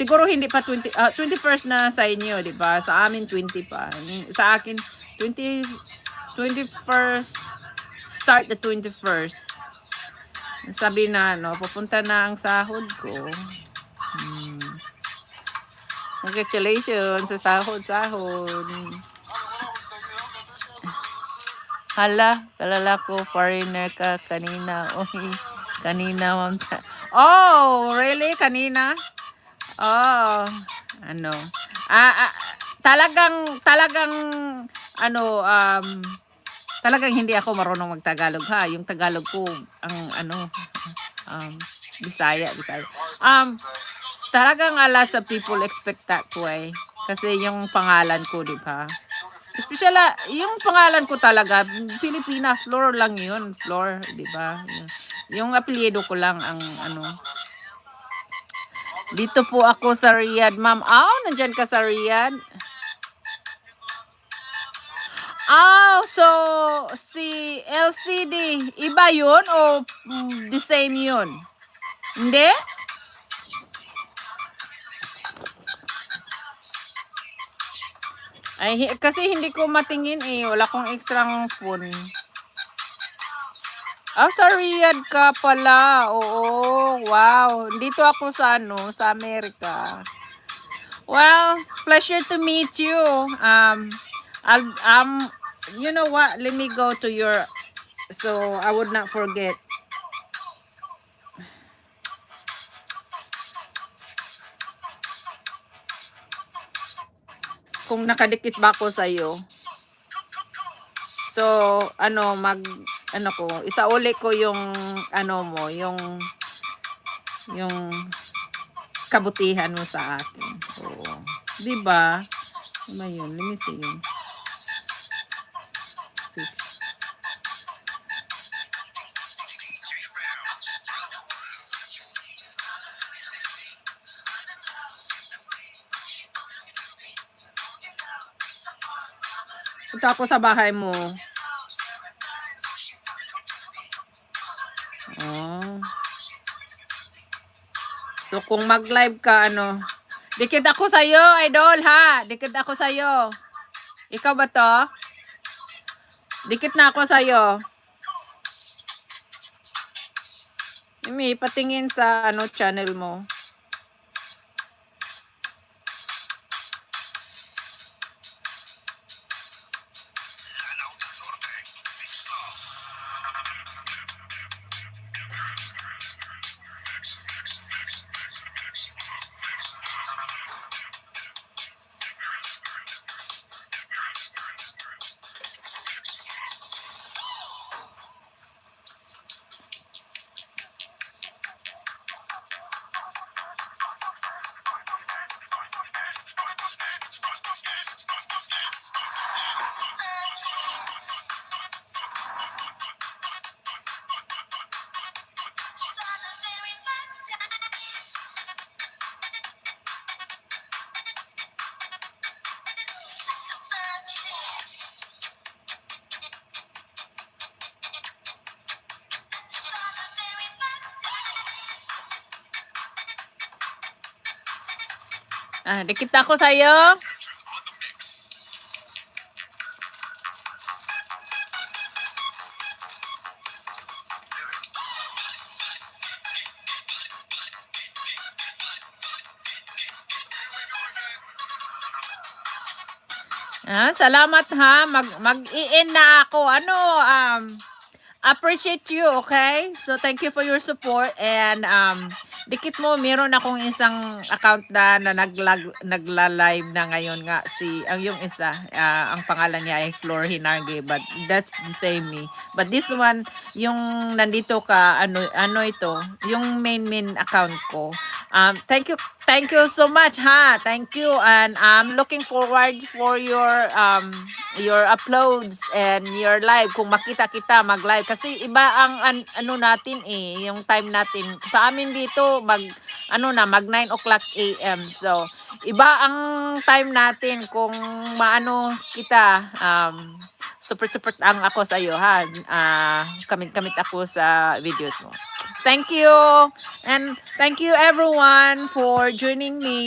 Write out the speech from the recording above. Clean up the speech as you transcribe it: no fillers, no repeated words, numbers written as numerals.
siguro hindi pa 21st na sa inyo, di ba? Sa amin 20 pa. Sa akin 21st, start the 21st. Sabi na pupunta na ang sahod ko. Congratulations sa sahod. Hala, kalala ko foreigner ka kanina. Oy, kanina Oh, really? Kanina? Oh, talagang talagang hindi ako marunong magtagalog ha. Yung Tagalog ko Bisaya. Talagang a lot of people expect that way. Kasi yung pangalan ko, di ba? Especially yung pangalan ko talaga, Pilipina, Flor lang yun. Flor, di ba? Yung apelyido ko lang ang Dito po ako sa Riyadh, ma'am. Nandyan ka sa Riyadh? So si LCD, iba yun o the same yun? Hindi? Ay, kasi hindi ko matingin eh. Wala kong extrang phone. Sa Riyadh ka pala. Oo, wow. Dito ako sa sa Amerika. Well, pleasure to meet you. You know what? Let me go to your, so I would not forget. Kung nakadikit ba ako sa iyo. So, isauli ko yung mo, yung kabutihan mo sa akin. Oo. 'Di ba? Yun, let me see yun. Punta ako sa bahay mo. So kung mag-live ka dikit ako sa iyo, idol ha. Dikit ako sa iyo. Ikaw ba 'to? Dikit na ako sa iyo. Mimi, patingin sa channel mo. Dikit ako sa iyo. Salamat ha. Mag-i-in na ako. Appreciate you, okay? So thank you for your support and dikit mo, meron akong isang account na nagla-live na ngayon nga yung isa, ang pangalan niya ay Flor Hinarge, but that's the same me. But this one, yung nandito ka, ito, yung main account ko. Thank you so much ha. Thank you, and I'm looking forward for your uploads and your live. Kung makita kita mag-live kasi iba ang natin yung time natin. Sa amin dito mag 9 o'clock AM. So, iba ang time natin kung kita super ang ako sa iyo ha. Kamit ako sa videos mo. Thank you. And thank you everyone for joining me.